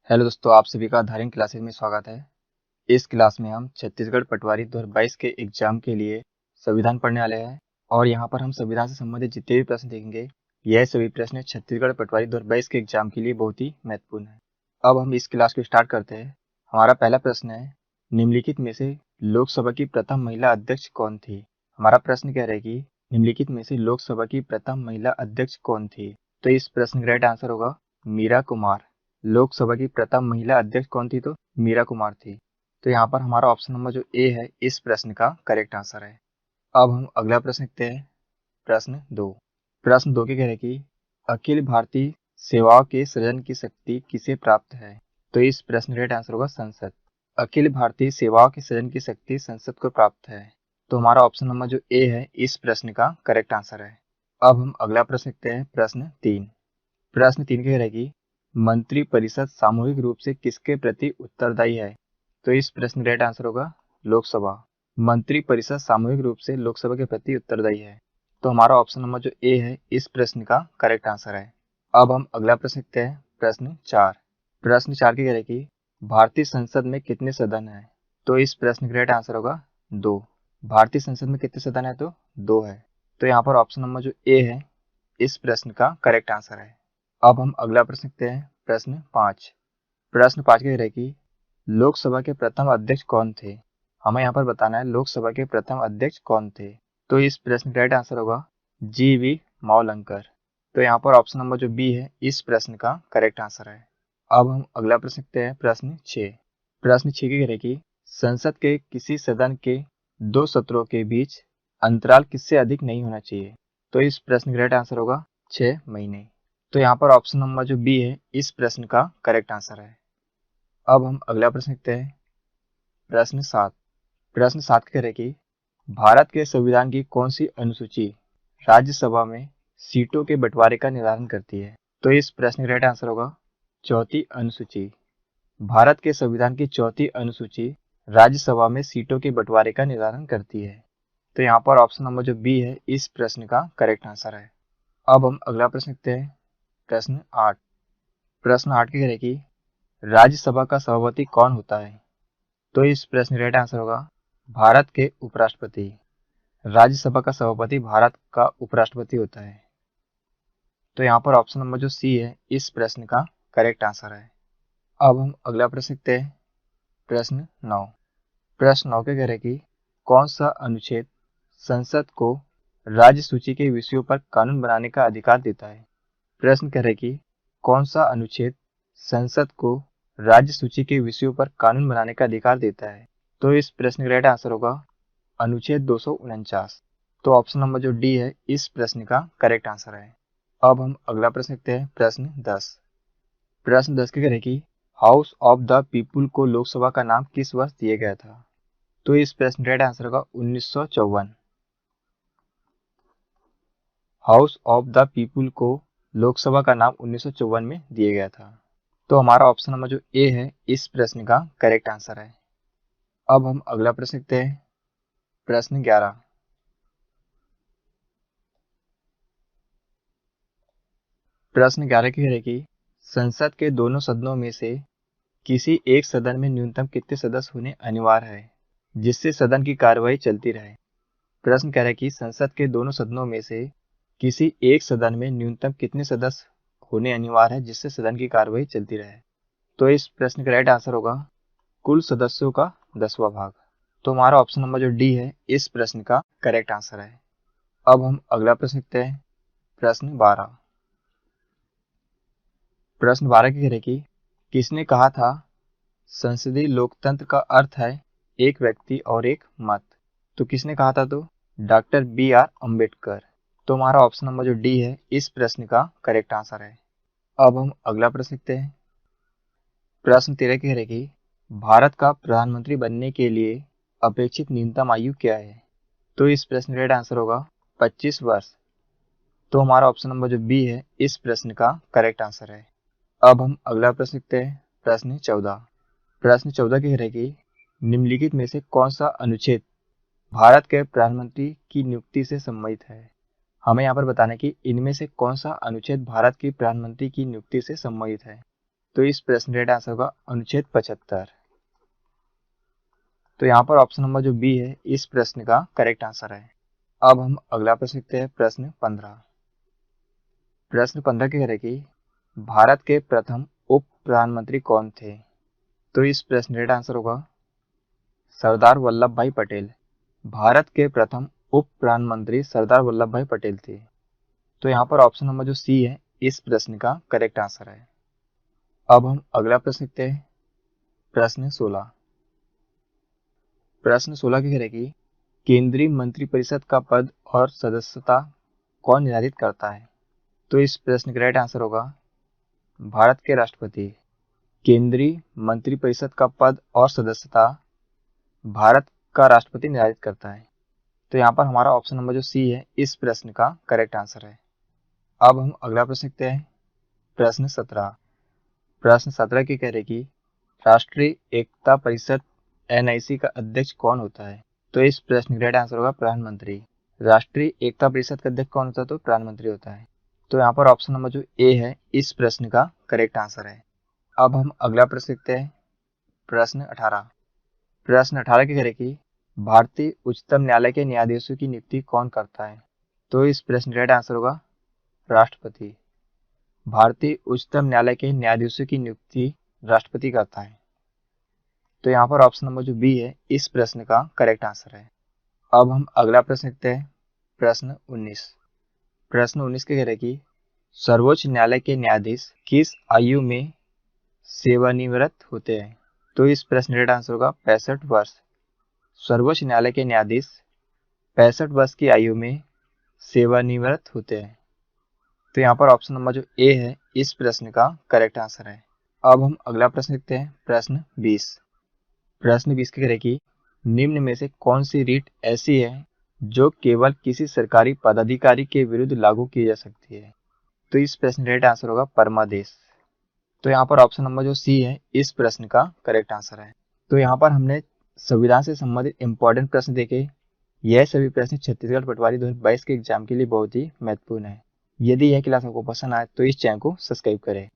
Hello दोस्तों, आप सभी का धारण क्लासेस में स्वागत है। इस क्लास में हम छत्तीसगढ़ पटवारी 2022 के एग्जाम के लिए संविधान पढ़ने वाले हैं और यहाँ पर हम संविधान से संबंधित जितने भी प्रश्न देखेंगे, यह सभी प्रश्न छत्तीसगढ़ पटवारी 2022 के एग्जाम के लिए बहुत ही महत्वपूर्ण है। अब हम इस क्लास को स्टार्ट करते हैं। हमारा पहला प्रश्न है, निम्नलिखित में से लोकसभा की प्रथम महिला अध्यक्ष कौन थी। हमारा प्रश्न कह रहा है कि निम्नलिखित में से लोकसभा की प्रथम महिला अध्यक्ष कौन थी। तो इस प्रश्न का राइट आंसर होगा मीरा कुमार। लोकसभा की प्रथम महिला अध्यक्ष कौन थी, तो मीरा कुमार थी। तो यहाँ पर हमारा ऑप्शन नंबर जो ए है इस प्रश्न का करेक्ट आंसर है। अब हम अगला प्रश्न देखते हैं। प्रश्न दो के कह रहे कि अखिल भारतीय सेवाओं के सृजन की शक्ति किसे प्राप्त है। तो इस प्रश्न का राइट आंसर होगा संसद। अखिल भारतीय सेवाओं के सृजन की शक्ति संसद को प्राप्त है। तो हमारा ऑप्शन नंबर जो ए है इस प्रश्न का करेक्ट आंसर है। अब हम अगला प्रश्न देखते हैं। प्रश्न तीन कह रहे हैं कि मंत्री परिषद सामूहिक रूप से किसके प्रति उत्तरदायी है। तो इस प्रश्न का राइट आंसर होगा लोकसभा। मंत्री परिषद सामूहिक रूप से लोकसभा के प्रति उत्तरदायी है। तो हमारा ऑप्शन नंबर जो ए है इस प्रश्न का करेक्ट आंसर है। अब हम अगला प्रश्न देखते हैं। प्रश्न चार के कह रहे कि भारतीय संसद में कितने सदन है। तो इस प्रश्न का राइट आंसर होगा 2। भारतीय संसद में कितने सदन है, तो 2 है। तो यहाँ पर ऑप्शन नंबर जो ए है इस प्रश्न का करेक्ट आंसर है। अब हम अगला प्रश्न देखते हैं। प्रश्न 5 कह रहे हैं कि लोकसभा के प्रथम अध्यक्ष कौन थे। हमें यहाँ पर बताना है लोकसभा के प्रथम अध्यक्ष कौन थे। तो इस प्रश्न का राइट आंसर होगा जी.वी. मावलंकर। तो यहाँ पर ऑप्शन नंबर जो बी है इस प्रश्न का करेक्ट आंसर है। अब हम अगला प्रश्न देखते हैं। प्रश्न 6 कह रहे हैं कि संसद के किसी सदन के 2 सत्रों के बीच अंतराल किससे अधिक नहीं होना चाहिए। तो इस प्रश्न का राइट आंसर होगा 6 महीने। तो यहाँ पर ऑप्शन नंबर जो बी है इस प्रश्न का करेक्ट आंसर है। अब हम अगला प्रश्न देखते हैं। प्रश्न 7 कह रहे कि भारत के संविधान की कौन सी अनुसूची राज्यसभा में सीटों के बंटवारे का निर्धारण करती है। तो इस प्रश्न का राइट आंसर होगा चौथी अनुसूची। भारत के संविधान की चौथी अनुसूची राज्यसभा में सीटों के बंटवारे का निर्धारण करती है। तो यहाँ पर ऑप्शन नंबर जो बी है इस प्रश्न का करेक्ट आंसर है। अब हम अगला प्रश्न देखते हैं। प्रश्न 8 के कह रहे कि राज्यसभा का सभापति कौन होता है। तो इस प्रश्न का राइट आंसर होगा भारत के उपराष्ट्रपति। राज्यसभा का सभापति भारत का उपराष्ट्रपति होता है। तो यहाँ पर ऑप्शन नंबर जो सी है इस प्रश्न का करेक्ट आंसर है। अब हम अगला प्रश्न देखते हैं। प्रश्न 9 के कह रहे कि कौन सा अनुच्छेद संसद को राज्य सूची के विषयों पर कानून बनाने का अधिकार देता है। प्रश्न कह रहे कि कौन सा अनुच्छेद संसद को राज्य सूची के विषयों पर कानून बनाने का अधिकार देता है। तो इस प्रश्न का राइट आंसर होगा अनुच्छेद 249। तो ऑप्शन नंबर जो डी है इस प्रश्न का करेक्ट आंसर है। अब हम अगला प्रश्न देखते हैं। प्रश्न 10 के कह रहे कि हाउस ऑफ द पीपुल को लोकसभा का नाम किस वर्ष दिया गया था। तो इस प्रश्न का राइट आंसर होगा 1954। हाउस ऑफ द पीपुल को लोकसभा का नाम 1954 में दिया गया था। तो हमारा ऑप्शन नंबर जो ए है इस प्रश्न का करेक्ट आंसर है। अब हम अगला प्रश्न देखते हैं। प्रश्न 11 कह रहे कि संसद के दोनों सदनों में से किसी एक सदन में न्यूनतम कितने सदस्य होने अनिवार्य है जिससे सदन की कार्यवाही चलती रहे। प्रश्न कह रहा है कि संसद के दोनों सदनों में से किसी एक सदन में न्यूनतम कितने सदस्य होने अनिवार्य है जिससे सदन की कार्यवाही चलती रहे। तो इस प्रश्न का राइट आंसर होगा कुल सदस्यों का 10वां भाग। तो हमारा ऑप्शन नंबर जो डी है इस प्रश्न का करेक्ट आंसर है। अब हम अगला प्रश्न देखते हैं। प्रश्न 12 की कह रहे कि किसने कहा था संसदीय लोकतंत्र का अर्थ है एक व्यक्ति और एक मत। तो किसने कहा था, तो डॉक्टर बी.आर. अम्बेडकर। तो हमारा ऑप्शन नंबर जो डी है इस प्रश्न का करेक्ट आंसर है। अब हम अगला प्रश्न देखते हैं। प्रश्न 13 कह रहे कि भारत का प्रधानमंत्री बनने के लिए अपेक्षित न्यूनतम आयु क्या है। तो इस प्रश्न का राइट आंसर होगा 25 वर्ष। तो हमारा ऑप्शन नंबर जो बी है इस प्रश्न का करेक्ट आंसर है। अब हम अगला प्रश्न देखते हैं। प्रश्न 14 कह रहे कि निम्नलिखित में से कौन सा अनुच्छेद भारत के प्रधानमंत्री की नियुक्ति से संबंधित है। हमें यहाँ पर बताना है कि इनमें से कौन सा अनुच्छेद भारत के प्रधानमंत्री की नियुक्ति से संबंधित है। तो इस प्रश्न का राइट आंसर होगा अनुच्छेद 75। तो यहाँ पर ऑप्शन नंबर जो बी है इस प्रश्न का करेक्ट आंसर है। अब हम अगला प्रश्न देखते हैं, प्रश्न 15। प्रश्न 15 की कह रहे कि भारत के प्रथम उप प्रधानमंत्री कौन थे? तो इस प्रश्न का राइट आंसर होगा सरदार वल्लभ भाई पटेल। भारत के प्रथम उप प्रधानमंत्री सरदार वल्लभ भाई पटेल थे। तो यहाँ पर ऑप्शन नंबर जो सी है इस प्रश्न का करेक्ट आंसर है। अब हम अगला प्रश्न देखते हैं, प्रश्न 16। प्रश्न 16 की कह रहे कि केंद्रीय मंत्रिपरिषद का पद और सदस्यता कौन निर्धारित करता है? तो इस प्रश्न का राइट आंसर होगा भारत के राष्ट्रपति। केंद्रीय मंत्रिपरिषद का पद और सदस्यता भारत का राष्ट्रपति निर्धारित करता है। तो यहाँ पर हमारा ऑप्शन नंबर जो सी है इस प्रश्न का करेक्ट आंसर है। अब हम अगला प्रश्न देखते हैं, प्रश्न 17। प्रश्न 17 की कह रहे कि राष्ट्रीय एकता परिषद NIC का अध्यक्ष कौन होता है? तो इस प्रश्न का राइट आंसर होगा प्रधानमंत्री। राष्ट्रीय एकता परिषद का अध्यक्ष कौन होता है? तो प्रधानमंत्री होता है। तो यहाँ पर ऑप्शन नंबर जो ए है इस प्रश्न का करेक्ट आंसर है। अब हम अगला प्रश्न देखते हैं, प्रश्न 18। प्रश्न 18 की कह रहे कि भारतीय उच्चतम न्यायालय के न्यायाधीशों की नियुक्ति कौन करता है? तो इस प्रश्न का राइट आंसर होगा राष्ट्रपति। भारतीय उच्चतम न्यायालय के न्यायाधीशों की नियुक्ति राष्ट्रपति करता है। तो यहाँ पर ऑप्शन नंबर जो बी है इस प्रश्न का करेक्ट आंसर है। अब हम अगला प्रश्न देखते हैं, प्रश्न 19। प्रश्न 19 के कह रहे कि सर्वोच्च न्यायालय के न्यायाधीश किस आयु में सेवानिवृत्त होते हैं? तो इस प्रश्न का राइट आंसर होगा 65 वर्ष। सर्वोच्च न्यायालय के न्यायाधीश 65 वर्ष की आयु में सेवानिवृत्त होते हैं। तो यहाँ पर ऑप्शन नंबर जो ए है इस प्रश्न का करेक्ट आंसर है। अब हम अगला प्रश्न देखते हैं, प्रश्न 20। प्रश्न 20 के कह रहे कि निम्न में से कौन सी रीट ऐसी है जो केवल किसी सरकारी पदाधिकारी के विरुद्ध लागू की जा सकती है? तो इस प्रश्न का राइट आंसर होगा परमादेश। तो यहाँ पर ऑप्शन नंबर जो सी है इस प्रश्न का करेक्ट आंसर है। तो यहाँ पर हमने संविधान से संबंधित इंपॉर्टेंट प्रश्न देखे। यह सभी प्रश्न छत्तीसगढ़ पटवारी 2022 के एग्जाम के लिए बहुत ही महत्वपूर्ण है। यदि यह क्लास आपको पसंद आए तो इस चैनल को सब्सक्राइब करें।